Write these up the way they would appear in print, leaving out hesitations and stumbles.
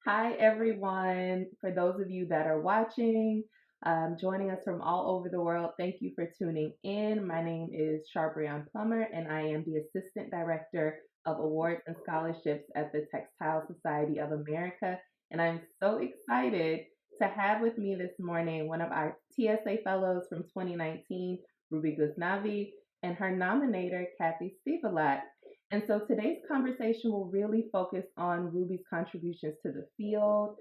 Hi, everyone. For those of you that are watching, joining us from all over the world, thank you for tuning in. My name is Charbrian Plummer, and I am the Assistant Director of Awards and Scholarships at the Textile Society of America. And I'm so excited to have with me this morning one of our TSA fellows from 2019, Ruby Ghuznavi, and her nominator, Kathy Stevelat. And so today's conversation will really focus on Ruby's contributions to the field,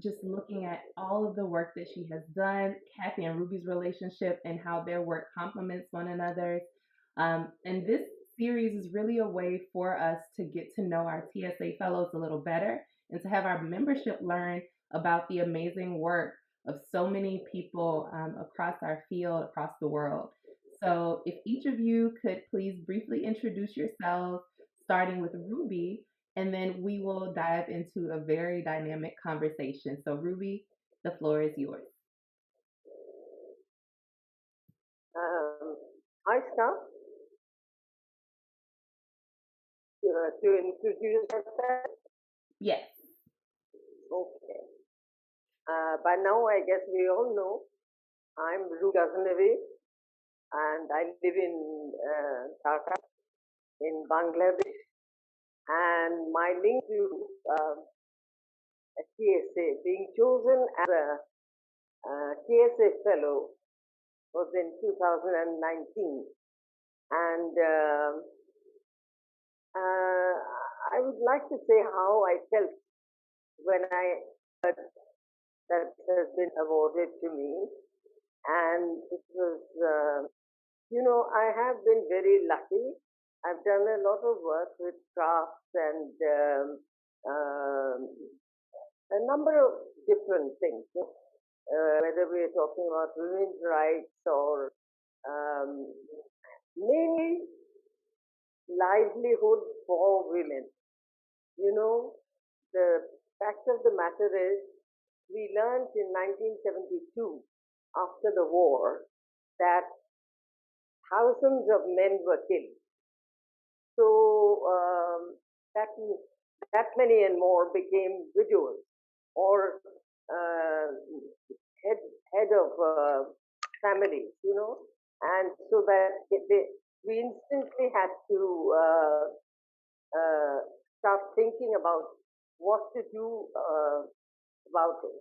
just looking at all of the work that she has done, Kathy and Ruby's relationship, and how their work complements one another. And this series is really a way for us to get to know our TSA fellows a little better and to have our membership learn about the amazing work of so many people across our field, across the world. So, if each of you could please briefly introduce yourselves, starting with Ruby, and then we will dive into a very dynamic conversation. So, Ruby, the floor is yours. I start to introduce myself. Yes. Okay. By now, I guess we all know I'm Ghuznavi, and I live in Dhaka, in Bangladesh. And my link to TSA, being chosen as a TSA fellow, was in 2019. And I would like to say how I felt when I heard that has been awarded to me. And it was, I have been very lucky. I've done a lot of work with crafts and a number of different things, whether we're talking about women's rights or mainly livelihood for women. You know, the fact of the matter is, we learned in 1972, after the war, that thousands of men were killed. So that many and more became widows or head of families, and so that we instantly had to start thinking about what to do about it.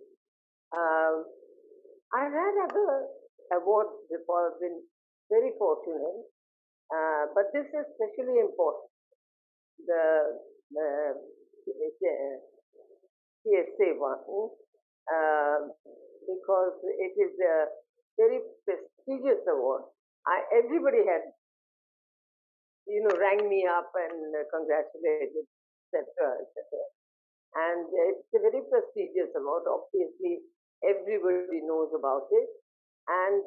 I've had other awards before, I've been very fortunate, but this is especially important. The TSA one, because it is a very prestigious award. Everybody had, rang me up and congratulated, etc., etc. And it's a very prestigious award. Obviously, everybody knows about it. And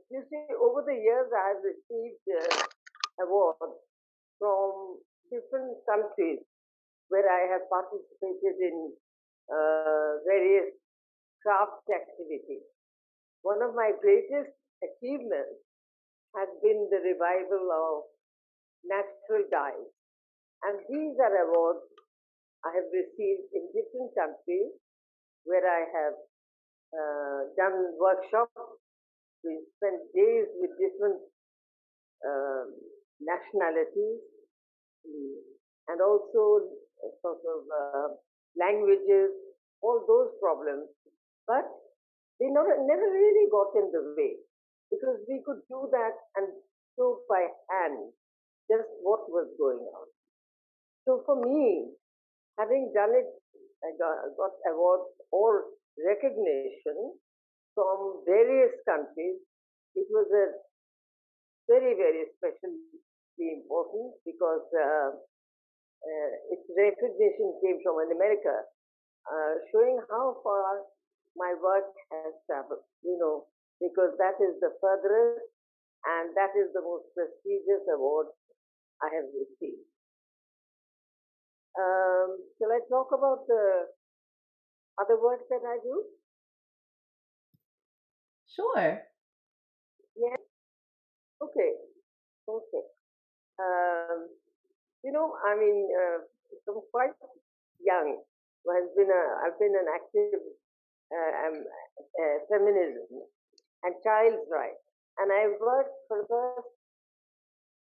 you see, over the years, I've received awards from different countries where I have participated in various craft activities. One of my greatest achievements has been the revival of natural dyes. And these are awards I have received in different countries where I have done workshops. We spent days with different nationalities and also sort of languages, all those problems. But they never really got in the way because we could do that and show by hand just what was going on. So for me, having done it, I got awards or recognition from various countries. It was a very, very especially important because its recognition came from America, showing how far my work has traveled, because that is the furthest and that is the most prestigious award I have received. Shall I talk about the other work that I do? Sure. Yes. Okay. Okay. I mean, from quite young, I've been an active feminism and child's rights, and I worked for the first,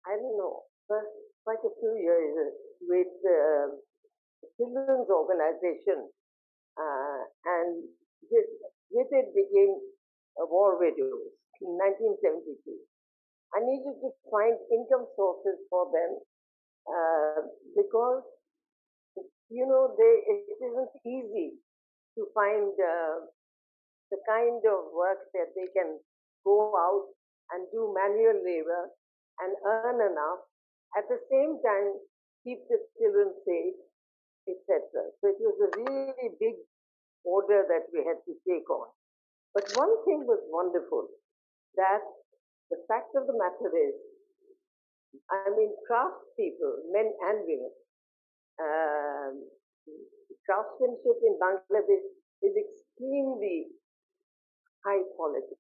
I don't know, first quite a few years with children's organization, and this, with it became war widows in 1972. I needed to find income sources for them uh, because it isn't easy to find the kind of work that they can go out and do manual labor and earn enough, at the same time keep the children safe, etc. So it was a really big order that we had to take on. But one thing was wonderful, that the fact of the matter is, I mean, craftspeople, men and women, um, craftsmanship in Bangladesh is extremely high quality.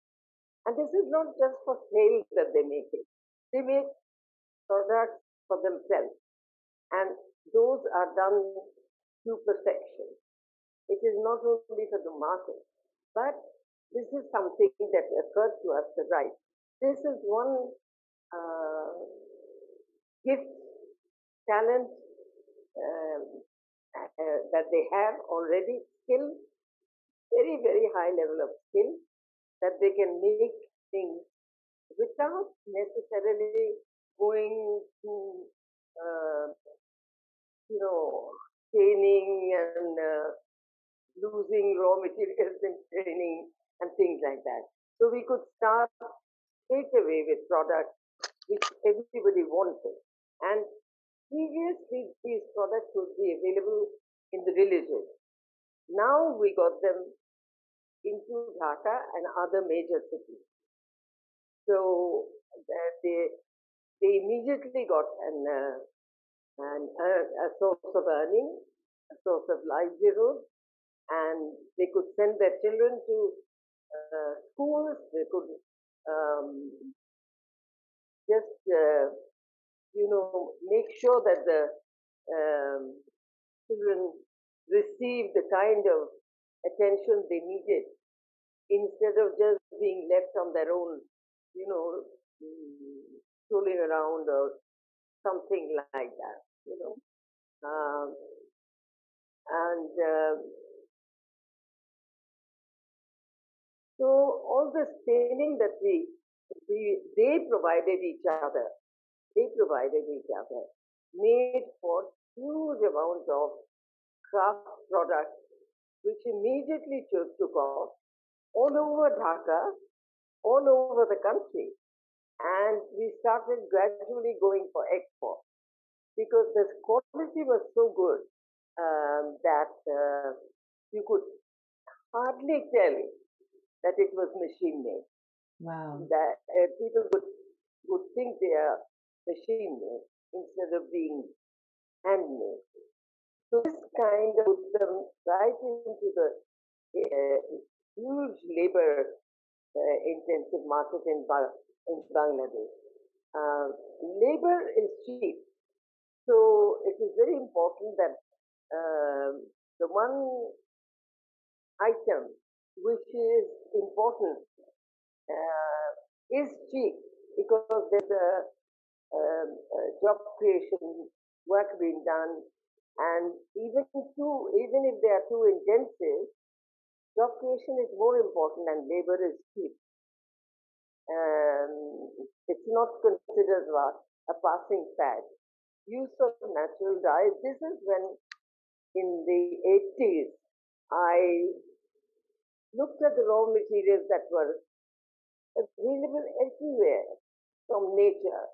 And this is not just for sale that they make it. They make products for themselves. And those are done to perfection. It is not only for the market, but this is something that occurred to us, right? This is one uh, gift, talent that they have already, skill, very, very high level of skill, that they can make things without necessarily going to, uh, training and losing raw materials in training and things like that. So we could start straight away with products which everybody wanted. And previously, these products would be available in the villages. Now we got them into Dhaka and other major cities. So they, they immediately got a source of earning, a source of livelihood, and they could send their children to schools. They could um, just make sure that the um, children receive the kind of attention they needed instead of just being left on their own, you know, strolling around or something like that, you know. Um, and So all this training that they provided each other, made for huge amount of craft products, which immediately took off all over Dhaka, all over the country. And we started gradually going for export because the quality was so good that you could hardly tell that it was machine made. Wow. That people would think they are machine made instead of being handmade. So this kind of put them right into the huge labor intensive market in Bangladesh. Labor is cheap, so it is very important that the one item which is important is cheap because there's a job creation work being done, and even if they are too intensive, job creation is more important and labor is cheap. It's not considered a passing fad. Use of natural dyes. This is when in the 80s I looked at the raw materials that were available everywhere from nature,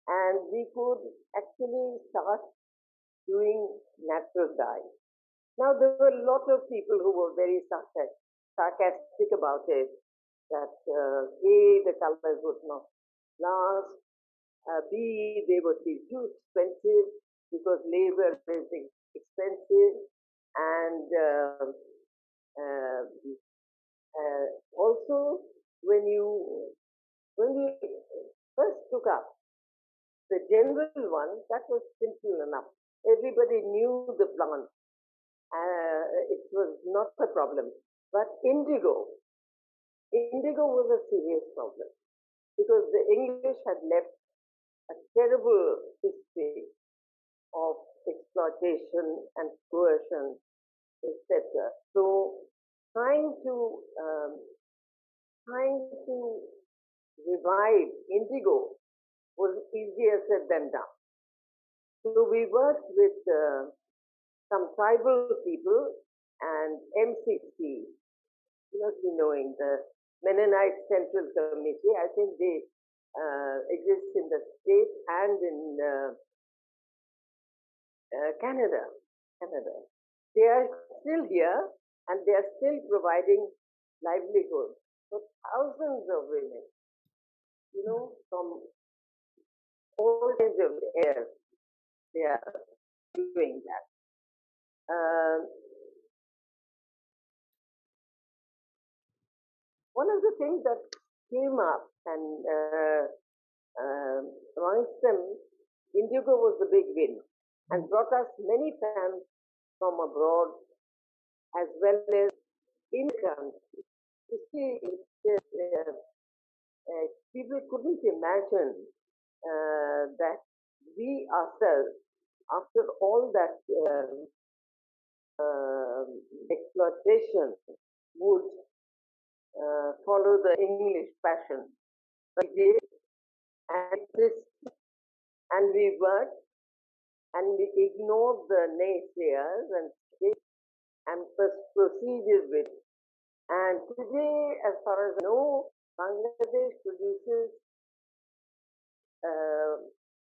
and we could actually start doing natural dyes. Now, there were a lot of people who were very sarcastic about it, that A, the colors would not last, B, they would be too expensive because labor is expensive, and uh, also when when we first took up the general one, that was simple enough. Everybody knew the plant. it was not a problem. But indigo was a serious problem because the English had left a terrible history of exploitation and coercion, etc. So trying to um, trying to revive indigo was easier said than done. So we worked with some tribal people and M60, you must be knowing the Mennonite Central Committee. I think they exist in the States and in Canada. Canada. They are still here and they are still providing livelihood for thousands of women, from all kinds of areas. They are doing that. One of the things that came up and amongst them, indigo was the big win and brought us many fans from abroad as well as in country. You see, people couldn't imagine that we ourselves, after all that exploitation, would follow the English passion. But we did, and this, and we worked, and we ignored the naysayers and proceeded with. And today, as far as I know, Bangladesh produces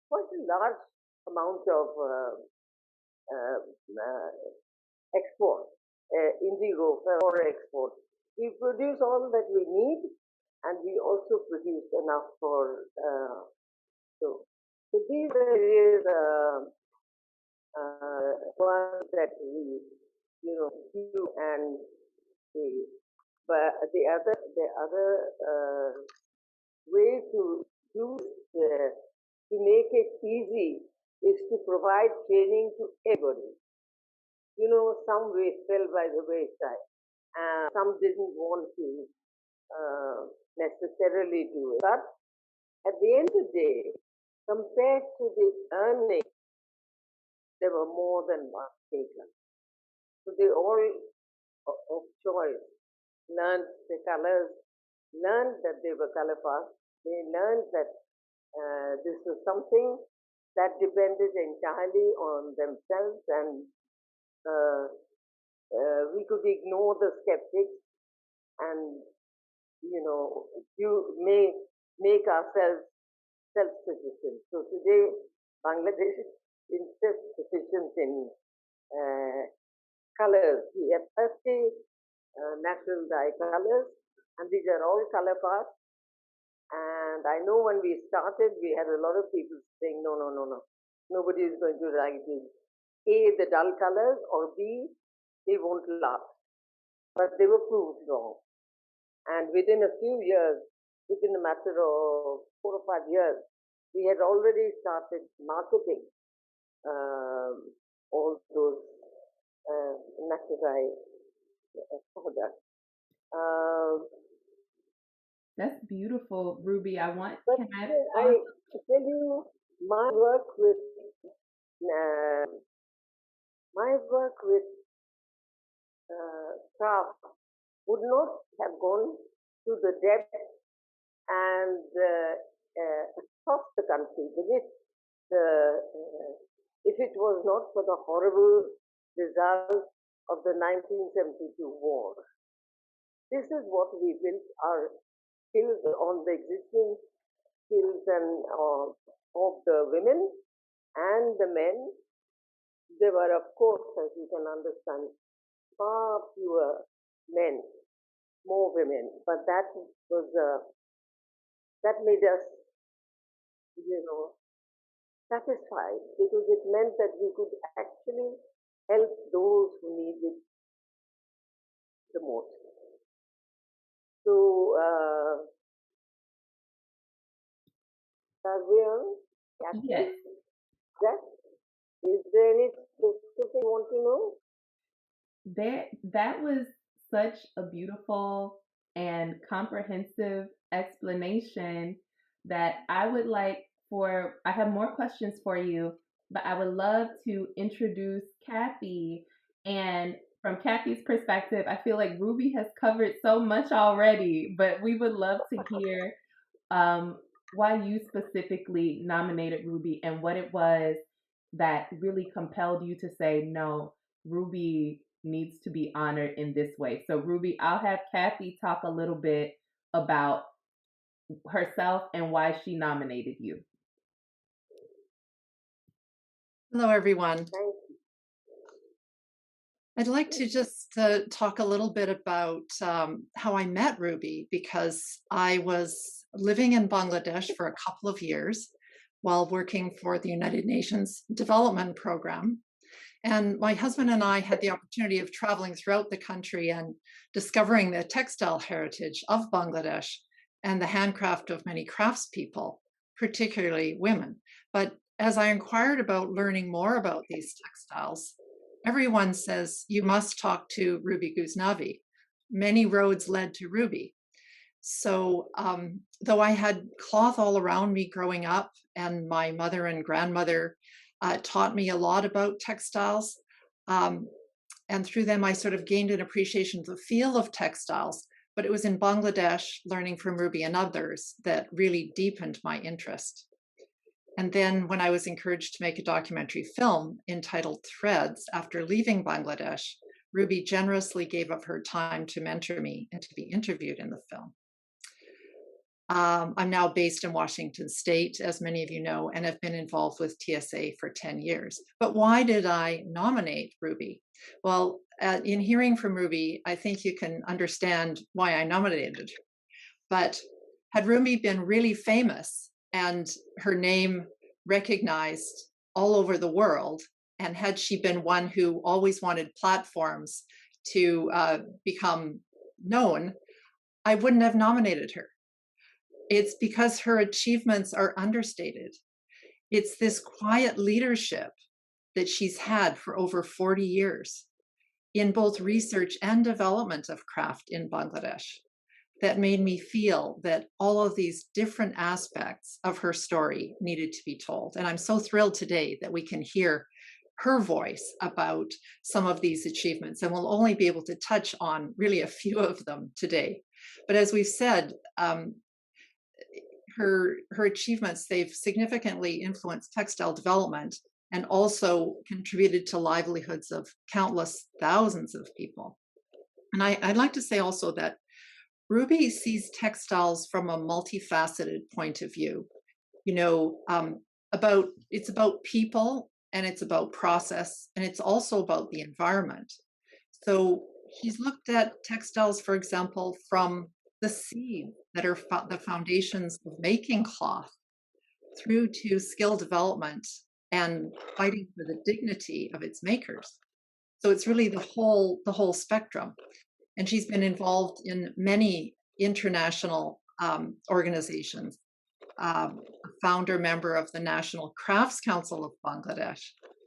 quite a large amount of export, indigo for export. We produce all that we need, and we also produce enough for so. So these are ones that we, do and see. But the other way to do to make it easy is to provide training to everybody. Some fell by the wayside. Some didn't want to necessarily do it. But at the end of the day, compared to the earnings, there were more than one taken. So they all of choice learned the colors, learned that they were color fast. They learned that this was something that depended entirely on themselves, and we could ignore the skeptics and you may make ourselves self-sufficient. So today, Bangladesh is self-sufficient in colors. We have 30 natural dye colors, and these are all color fast. And I know when we started, we had a lot of people saying, no, no, no, no, nobody is going to write these. A, the dull colors, or B, they won't last. But they were proved wrong. And within a few years, within a matter of 4 or 5 years, we had already started marketing all those natural products. That's beautiful, Ruby. But can I I pause? tell you, my work with uh, craft would not have gone to the depth and across the country if it was not for the horrible result of the 1972 war. This is what we built our skills on, the existing skills and of the women and the men. There were, of course, as you can understand, far fewer men, more women, but was that made us, satisfied because it meant that we could actually help those who needed the most. So, Sarvian, Yes. that is there any specific you want to know? that was such a beautiful and comprehensive explanation that I would like for I have more questions for you, but I would love to introduce Kathy. And from Kathy's perspective, I feel like Ruby has covered so much already, but we would love to hear um, why you specifically nominated Ruby and what it was that really compelled you to say, no, Ruby needs to be honored in this way. So, Ruby, I'll have Kathy talk a little bit about herself and why she nominated you. Hello, everyone. Thank I'd like to just talk a little bit about how I met Ruby, because I was living in Bangladesh for a couple of years while working for the United Nations Development Program. And my husband and I had the opportunity of traveling throughout the country and discovering the textile heritage of Bangladesh and the handcraft of many craftspeople, particularly women. But as I inquired about learning more about these textiles, everyone says you must talk to Ruby Ghuznavi. Many roads led to Ruby. So, though I had cloth all around me growing up, and my mother and grandmother taught me a lot about textiles, um, and through them I sort of gained an appreciation of the feel of textiles. But it was in Bangladesh, learning from Ruby and others, that really deepened my interest. And then when I was encouraged to make a documentary film entitled Threads after leaving Bangladesh, Ruby generously gave up her time to mentor me and to be interviewed in the film. I'm now based in Washington State, as many of you know, and have been involved with TSA for 10 years. But why did I nominate Ruby? Well, in hearing from Ruby, I think you can understand why I nominated her. But had Ruby been really famous and her name recognized all over the world, and had she been one who always wanted platforms to become known, I wouldn't have nominated her. It's because her achievements are understated. It's this quiet leadership that she's had for over 40 years in both research and development of craft in Bangladesh that made me feel that all of these different aspects of her story needed to be told. And I'm so thrilled today that we can hear her voice about some of these achievements. And we'll only be able to touch on really a few of them today. But as we've said, her achievements, they've significantly influenced textile development and also contributed to livelihoods of countless thousands of people. And I'd like to say also that Ruby sees textiles from a multifaceted point of view. You know, it's about people, and it's about process, and it's also about the environment. So she's looked at textiles, for example, from the seed that are the foundations of making cloth, through to skill development and fighting for the dignity of its makers. So it's really the whole spectrum. And she's been involved in many international organizations, a founder member of the National Crafts Council of Bangladesh,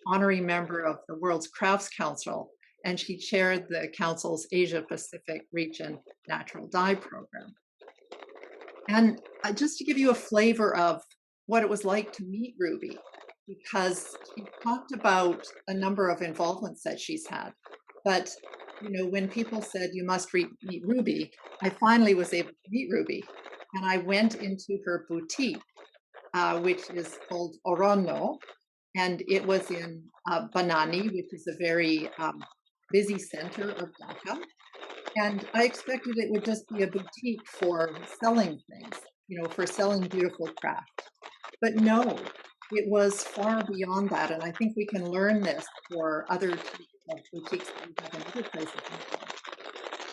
honorary member of the World's Crafts Council, and she chaired the Council's Asia Pacific Region Natural Dye Program. And just to give you a flavor of what it was like to meet Ruby, because she talked about a number of involvements that she's had. But you know, when people said you must meet Ruby, I finally was able to meet Ruby, and I went into her boutique, which is called Orono, and it was in Banani, which is a very busy center of Dhaka. And I expected it would just be a boutique for selling things, you know, for selling beautiful craft. But no, it was far beyond that. And I think we can learn this for other boutiques that we have in other places in the world.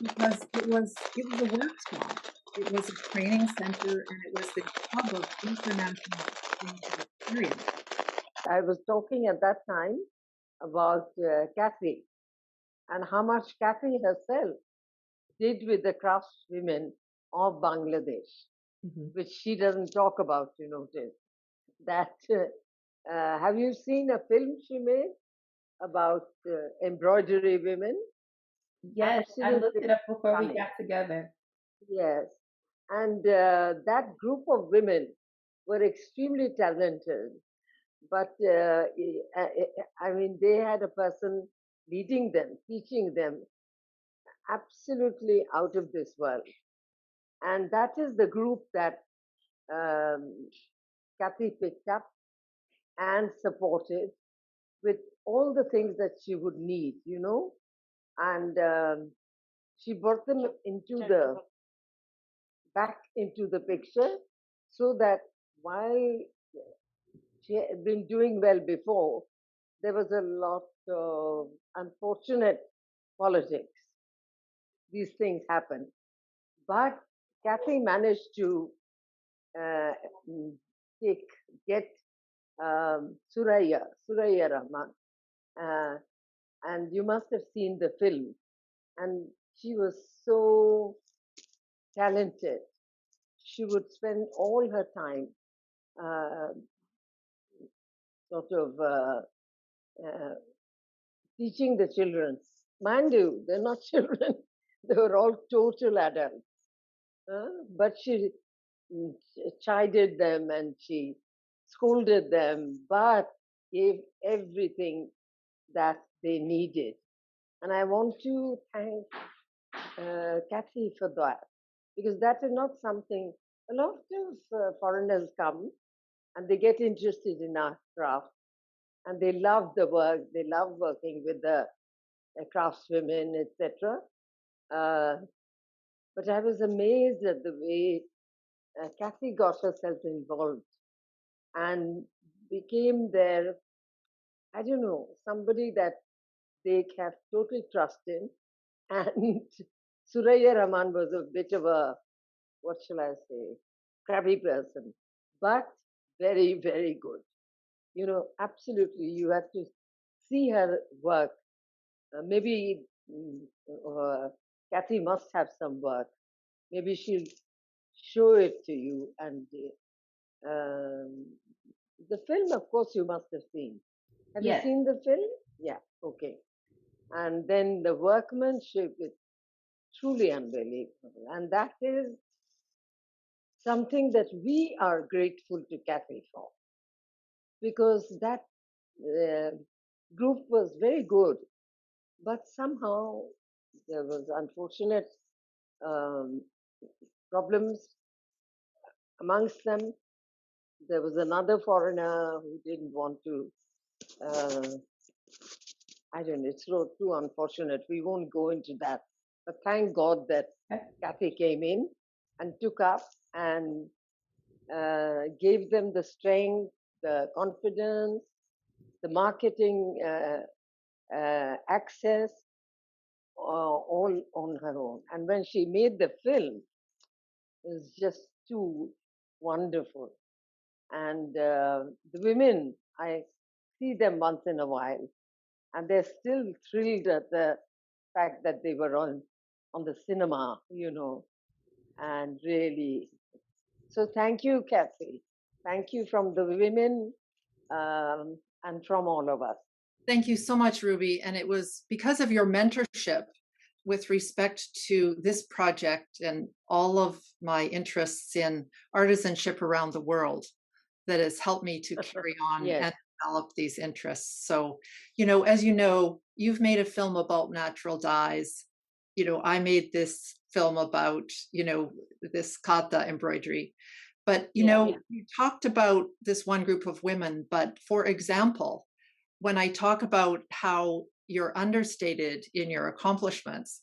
Because it was a workshop, it was a training center, and it was the hub of international experience. I was talking at that time about Kathy and how much Kathy herself did with the craftswomen of Bangladesh, which she doesn't talk about, you notice. That have you seen a film she made about embroidery women? Yes, I looked Absolutely it up before we stunning. got together. Yes. And that group of women were extremely talented. But I mean, they had a person leading them, teaching them, absolutely out of this world. And that is the group that um, Kathy picked up and supported with all the things that she would need, you know. And she brought them into the back into the picture so that while she had been doing well before, there was a lot of unfortunate politics. These things happen. But Kathy managed to uh, mm, take, get Suraya Rahman. Uh, and you must have seen the film. And she was so talented. She would spend all her time uh, sort of uh, teaching the children. Mind you, they're not children, they were all total adults. But she chided them and she scolded them, but gave everything that they needed. And I want to thank Kathy for that, because that is not something, a lot of foreigners come and they get interested in our craft and they love the work, they love working with the craftswomen, etc. Uh, but I was amazed at the way Kathy got herself involved and became their, I don't know, somebody that they have total trust in. And Suraya Rahman was a bit of a, what shall I say, crabby person, but very, very good. You know, absolutely, you have to see her work. Maybe Kathy must have some work. Maybe she'll show it to you. And um, the film, of course, you must have seen. Have you Yes. seen the film? Yeah, okay. And then the workmanship is truly unbelievable. And that is something that we are grateful to Kathy for, because that uh, group was very good, but somehow there was unfortunate um, problems amongst them. There was another foreigner who didn't want to. Uh, I don't know. It's so too unfortunate. We won't go into that. But thank God that Kathy came in and took up and gave them the strength, the confidence, the marketing access, all on her own. And when she made the film, it was just too wonderful. And the women, I see them once in a while, and they're still thrilled at the fact that they were on the cinema, you know, and really. So thank you, Kathy. Thank you from the women and from all of us. Thank you so much, Ruby. And it was because of your mentorship with respect to this project and all of my interests in artisanship around the world that has helped me to carry on Yes. and develop these interests. So, as you know, you've made a film about natural dyes. I made this film about, this kata embroidery. But, you talked about this one group of women. But for example, when I talk about how you're understated in your accomplishments,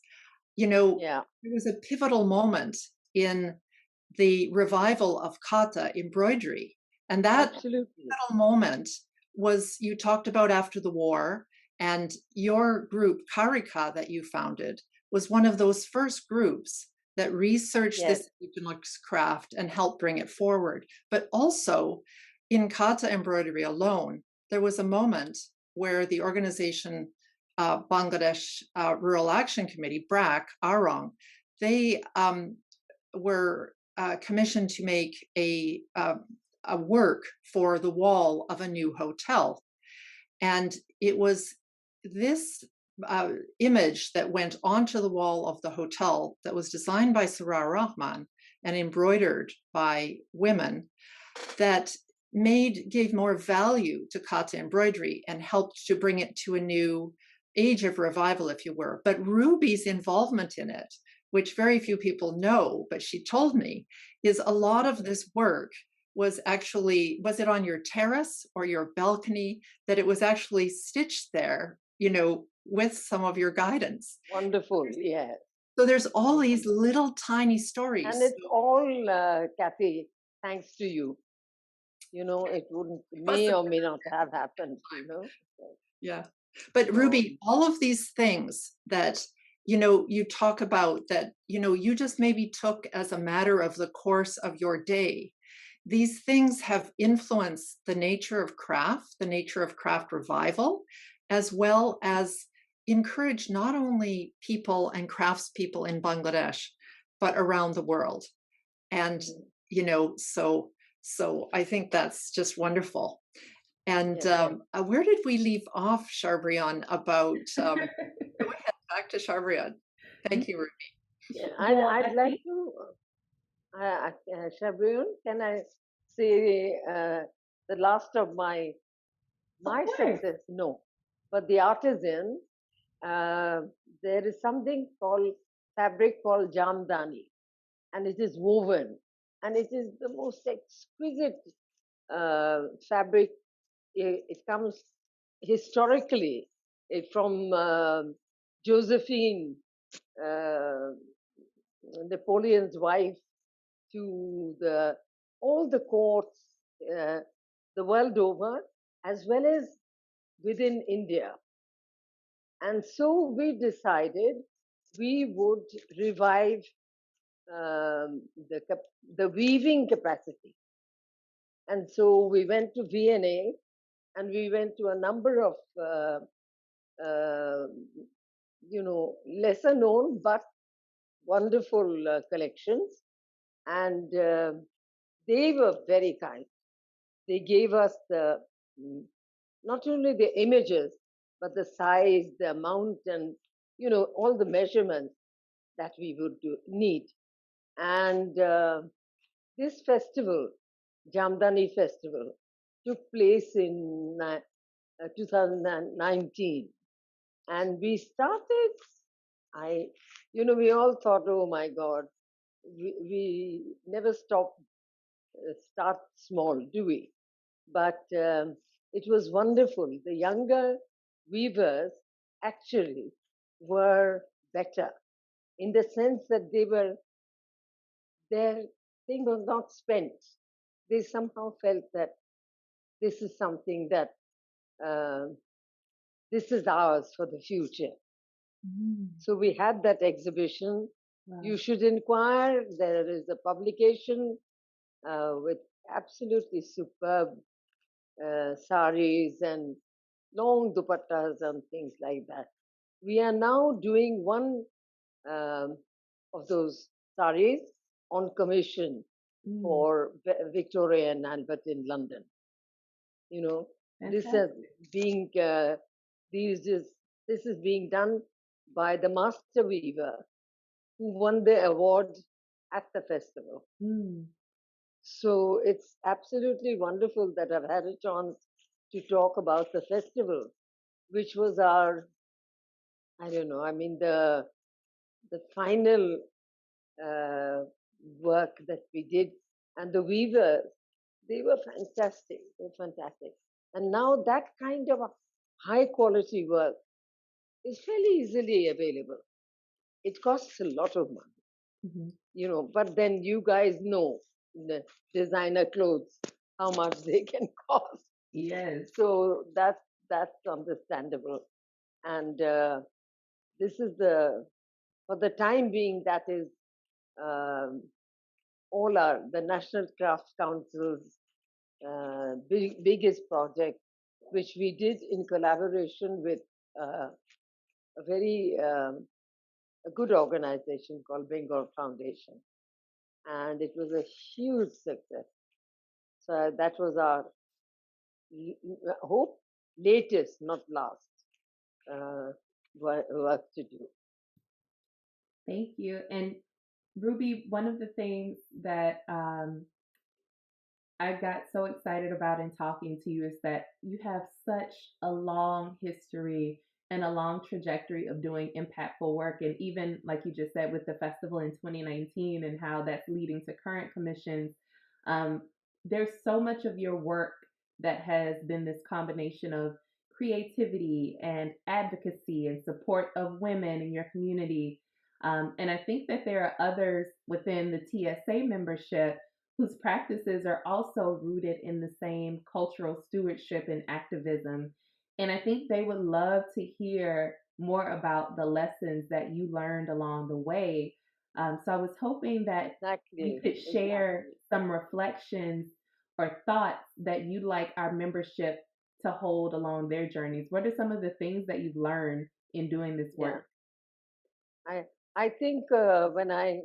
Yeah. there was a pivotal moment in the revival of kata embroidery. And that Absolutely. pivotal moment was, you talked about after the war, and your group, Karika, that you founded, was one of those first groups that researched Yes. this indigenous craft and helped bring it forward. But also in kata embroidery alone, there was a moment where the organization Bangladesh Rural Action Committee, BRAC, ARONG, they were commissioned to make a work for the wall of a new hotel. And it was this image that went onto the wall of the hotel that was designed by Sarar Rahman and embroidered by women that gave more value to kata embroidery and helped to bring it to a new age of revival, if you were. But Ruby's involvement in it, which very few people know, but she told me, is a lot of this work was it on your terrace or your balcony, that it was actually stitched there, with some of your guidance. Wonderful, yes. So there's all these little tiny stories. And it's all, Kathy, thanks to you. It may or may not have happened, Yeah. But Ruby, all of these things that, you talk about that, you just maybe took as a matter of the course of your day. These things have influenced the nature of craft revival, as well as encourage not only people and craftspeople in Bangladesh, but around the world. And, so I think that's just wonderful. And where did we leave off, Sharbrian, about, go ahead, back to Sharbrian. Thank you, Ruby. Yeah, I'd like to, Sharbrian, can I say the last of my success? No, but the artisan, there is something fabric called Jamdani, and it is woven, and it is the most exquisite fabric. It comes historically from Josephine, Napoleon's wife, to all the courts the world over, as well as within India. And so we decided we would revive the weaving capacity. And so we went to VNA, and we went to a number of, lesser known but wonderful collections. And they were very kind. They gave us not only the images, but the size, the amount, and, all the measurements that we would need. And this festival, Jamdani Festival, took place in 2019. And we started, we all thought, oh my God, we never start small, do we? But it was wonderful. The younger weavers actually were better, in the sense that their thing was not spent. They somehow felt that this is something that this is ours for the future. So we had that exhibition. Wow. You should inquire. There is a publication with absolutely superb saris and long dupattas and things like that. We are now doing one of those saris on commission for Victoria and Albert in London. This is being this is being done by the master weaver who won the award at the festival. So it's absolutely wonderful that I've had a chance to talk about the festival, which was our, the final work that we did. And the weavers, they were fantastic. And now that kind of high quality work is fairly easily available. It costs a lot of money, but then you guys know the designer clothes, how much they can cost. Yes. So that's understandable. And this is for the time being, that is the National Crafts Council's biggest project, which we did in collaboration with a very a good organization called Bengal Foundation. And it was a huge success. So that was our hope, latest, not last, work to do. Thank you. And Ruby, one of the things that I got so excited about in talking to you is that you have such a long history and a long trajectory of doing impactful work. And even like you just said with the festival in 2019 and how that's leading to current commissions, um, there's so much of your work that has been this combination of creativity and advocacy and support of women in your community. And I think that there are others within the TSA membership whose practices are also rooted in the same cultural stewardship and activism. And I think they would love to hear more about the lessons that you learned along the way. So I was hoping that you Exactly, could share exactly. some reflections or thoughts that you'd like our membership to hold along their journeys. What are some of the things that you've learned in doing this Yeah, work? I I think when I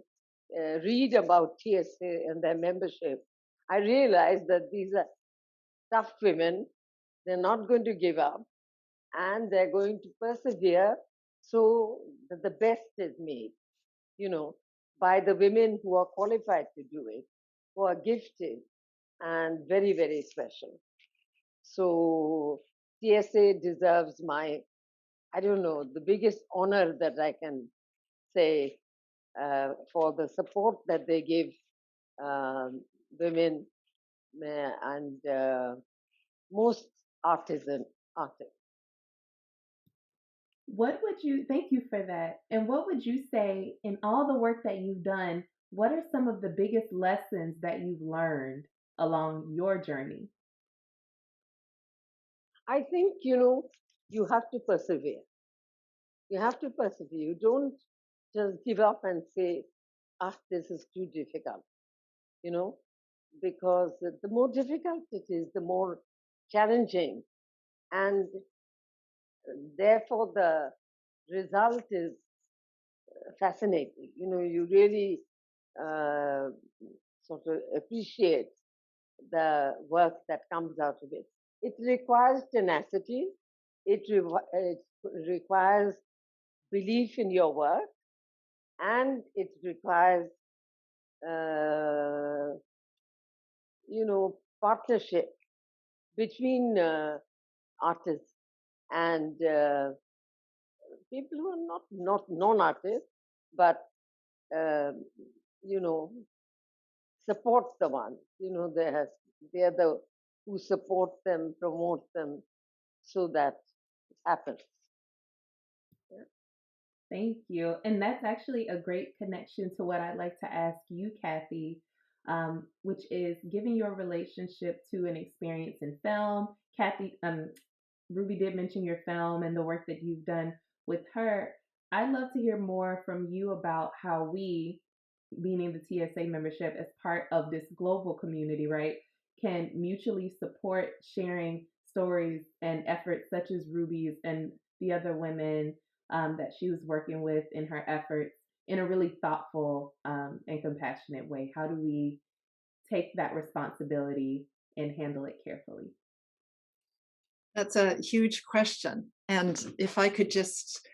read about TSA and their membership, I realize that these are tough women. They're not going to give up, and they're going to persevere so that the best is made, you know, by the women who are qualified to do it, who are gifted and very, very special. So TSA deserves my, I don't know, the biggest honor that I can say for the support that they give um, women and most artisan artists. What would you, thank you for that. And what would you say in all the work that you've done, what are some of the biggest lessons that you've learned along your journey? I think, you have to persevere. You have to persevere. You don't just give up and say, this is too difficult, you know, because the more difficult it is, the more challenging. And therefore, the result is fascinating. You really uh, sort of appreciate the work that comes out of it. It requires tenacity. It requires belief in your work, and it requires, uh, partnership between artists and people who are not non-artists, but uh, you know support the ones. They're the who support them, promote them, so that it happens. Yeah. Thank you. And that's actually a great connection to what I'd like to ask you, Kathy, which is given your relationship to an experience in film. Kathy, Ruby did mention your film and the work that you've done with her. I'd love to hear more from you about how we, meaning the TSA membership, as part of this global community, right, can mutually support sharing stories and efforts such as Ruby's and the other women that she was working with in her efforts in a really thoughtful and compassionate way. How do we take that responsibility and handle it carefully? That's a huge question. And if I could just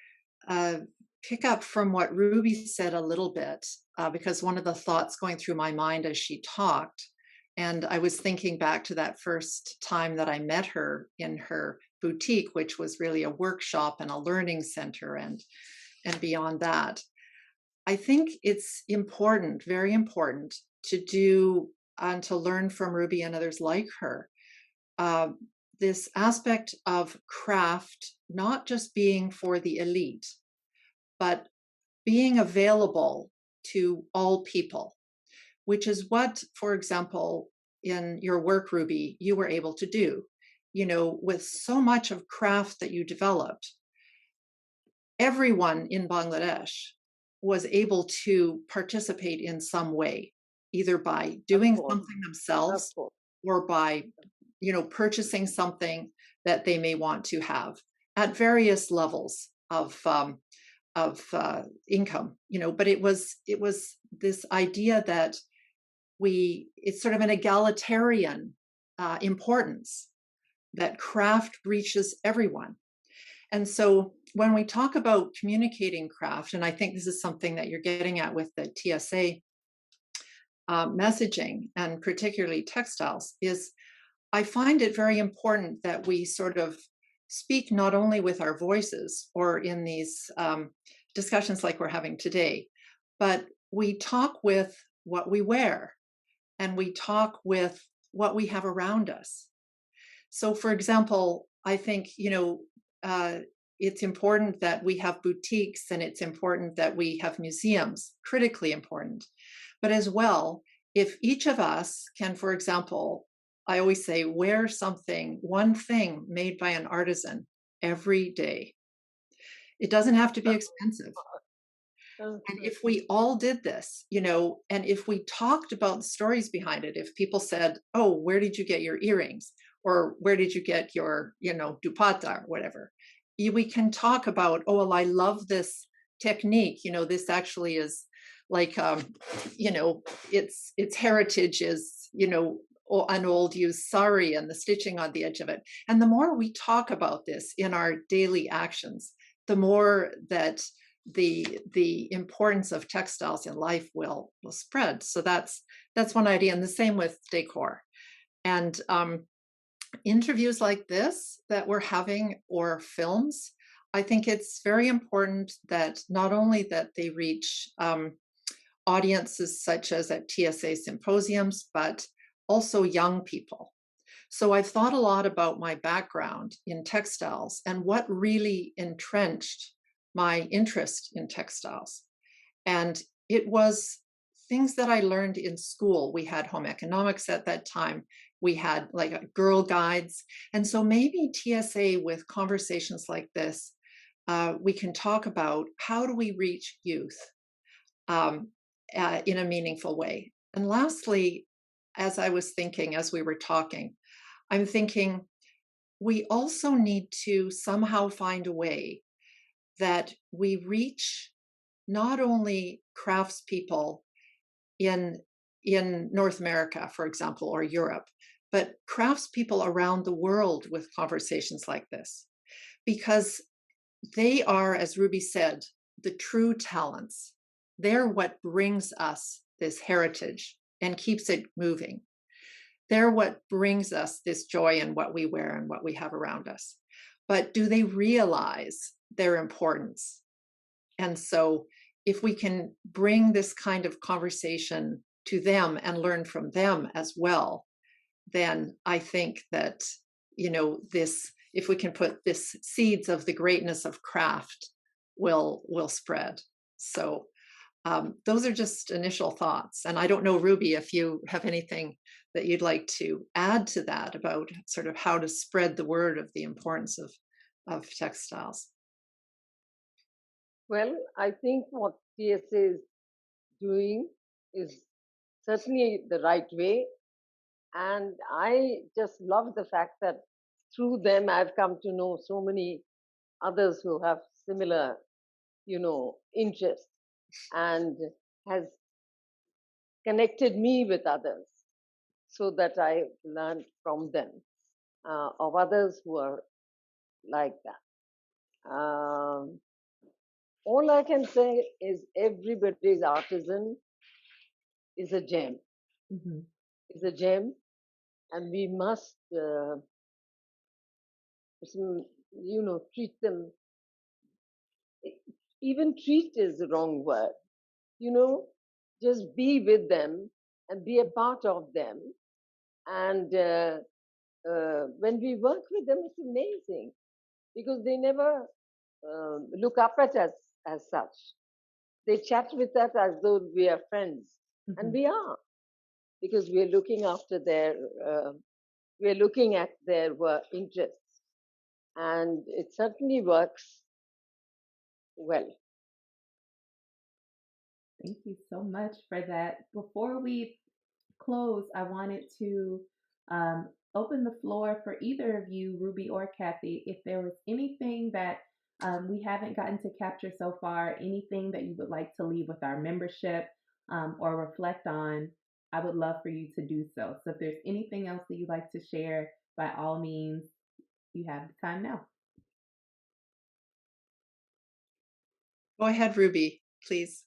uh, pick up from what Ruby said a little bit, because one of the thoughts going through my mind as she talked, and I was thinking back to that first time that I met her in her boutique, which was really a workshop and a learning center, and beyond that. I think it's important, very important, to do and to learn from Ruby and others like her. Uh, this aspect of craft not just being for the elite, but being available to all people, which is what, for example, in your work, Ruby, you were able to do. With so much of craft that you developed, everyone in Bangladesh was able to participate in some way, either by Of doing course, something of themselves course. or by purchasing something that they may want to have at various levels of income. But it was this idea that it's sort of an egalitarian importance, that craft reaches everyone. And so when we talk about communicating craft, and I think this is something that you're getting at with the TSA messaging, and particularly textiles, is I find it very important that we sort of speak not only with our voices or in these discussions like we're having today, but we talk with what we wear and we talk with what we have around us. So, for example, I think, it's important that we have boutiques and it's important that we have museums, critically important. But as well, if each of us can, for example, I always say, wear something, one thing made by an artisan every day. It doesn't have to be expensive. And if we all did this, and if we talked about the stories behind it, if people said, "Oh, where did you get your earrings?" or "Where did you get your, dupatta," or whatever, we can talk about, "Oh, well, I love this technique. This actually is like, its heritage is, an old used sari and the stitching on the edge of it." And the more we talk about this in our daily actions, the more that the importance of textiles in life will spread. So that's one idea, and the same with decor. And interviews like this that we're having, or films, I think it's very important that not only that they reach audiences such as at TSA symposiums, but also young people. So I've thought a lot about my background in textiles and what really entrenched my interest in textiles. And it was things that I learned in school. We had home economics at that time. We had like girl guides. And so maybe TSA, with conversations like this, we can talk about how do we reach youth in a meaningful way. And lastly, as I was thinking, as we were talking, I'm thinking we also need to somehow find a way that we reach not only craftspeople in North America, for example, or Europe, but craftspeople around the world with conversations like this, because they are, as Ruby said, the true talents. They're what brings us this heritage and keeps it moving. They're what brings us this joy in what we wear and what we have around us. But do they realize their importance? And so if we can bring this kind of conversation to them and learn from them as well, then I think that, this, if we can put this seeds of the greatness of craft will spread. So those are just initial thoughts. And I don't know, Ruby, if you have anything that you'd like to add to that about sort of how to spread the word of the importance of textiles. Well, I think what TSA is doing is certainly the right way. And I just love the fact that through them I've come to know so many others who have similar, interests, and has connected me with others so that I learned from them, of others who are like that. All I can say is everybody's artisan is a gem. Mm-hmm. Is a gem, and we must, treat them. Even treat is the wrong word. Just be with them and be a part of them. And when we work with them, it's amazing because they never look up at us as such. They chat with us as though we are friends, Mm-hmm. and we are, because we are looking after we are looking at their interests, and it certainly works well. Thank you so much for that. Before we close, I wanted to open the floor for either of you, Ruby or Kathy, if there was anything that we haven't gotten to capture so far, anything that you would like to leave with our membership or reflect on, I would love for you to do so. So if there's anything else that you'd like to share, by all means, you have the time now. Go ahead, Ruby, please.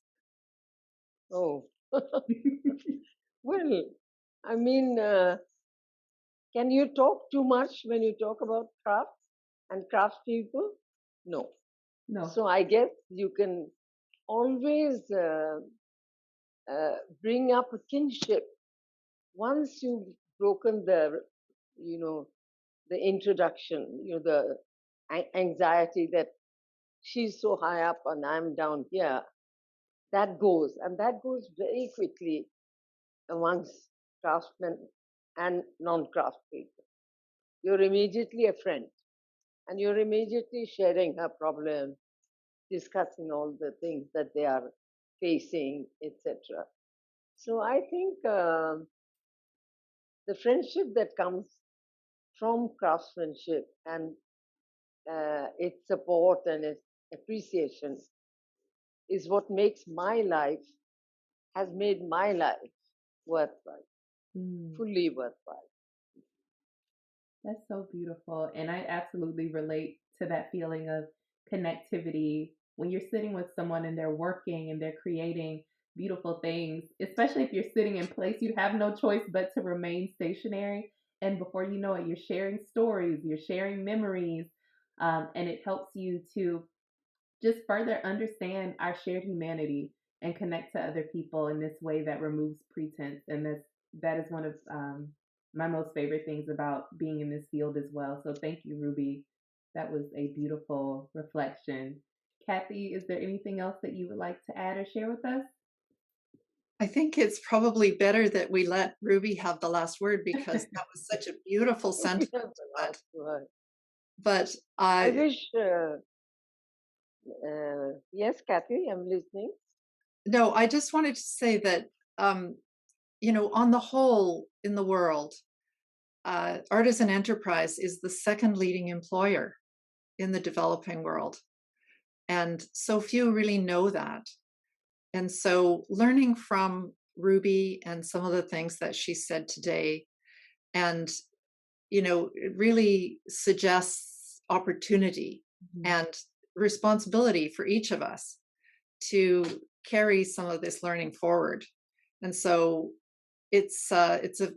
Oh, well, I mean, can you talk too much when you talk about crafts and craftspeople? No. No. So I guess you can always bring up a kinship once you've broken the, you know, the introduction, the anxiety that she's so high up and I'm down here. That goes, and that goes very quickly amongst craftsmen and non-craftspeople. You're immediately a friend, and you're immediately sharing her problem, discussing all the things that they are facing, etc. So I think the friendship that comes from craftsmanship and its support and its appreciation is what makes my life, has made my life worthwhile, fully worthwhile. That's so beautiful. And I absolutely relate to that feeling of connectivity when you're sitting with someone and they're working and they're creating beautiful things, especially if you're sitting in place, you have no choice but to remain stationary. And before you know it, you're sharing stories, you're sharing memories, and it helps you to just further understand our shared humanity and connect to other people in this way that removes pretense. And that is one of my most favorite things about being in this field as well. So thank you, Ruby. That was a beautiful reflection. Kathy, is there anything else that you would like to add or share with us? I think it's probably better that we let Ruby have the last word because that was such a beautiful sentiment. But I wish, yes, Kathy, I'm listening. No, I just wanted to say that, on the whole in the world, artisan enterprise is the second leading employer in the developing world. And so few really know that. And so learning from Ruby and some of the things that she said today, and, it really suggests opportunity and responsibility for each of us to carry some of this learning forward. And so it's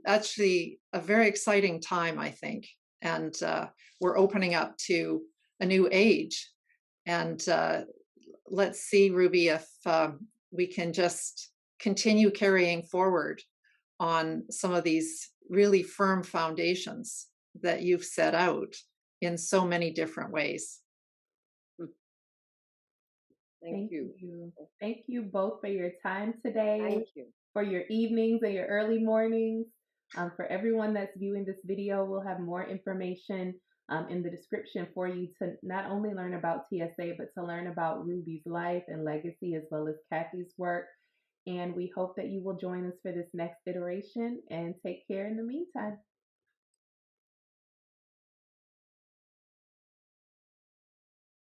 actually a very exciting time, I think. And we're opening up to a new age. And let's see, Ruby, if we can just continue carrying forward on some of these really firm foundations that you've set out in so many different ways. Thank you. Thank you both for your time today. Thank you. For your evenings and your early mornings. For everyone that's viewing this video, we'll have more information in the description for you to not only learn about TSA, but to learn about Ruby's life and legacy, as well as Kathy's work. And we hope that you will join us for this next iteration, and take care in the meantime.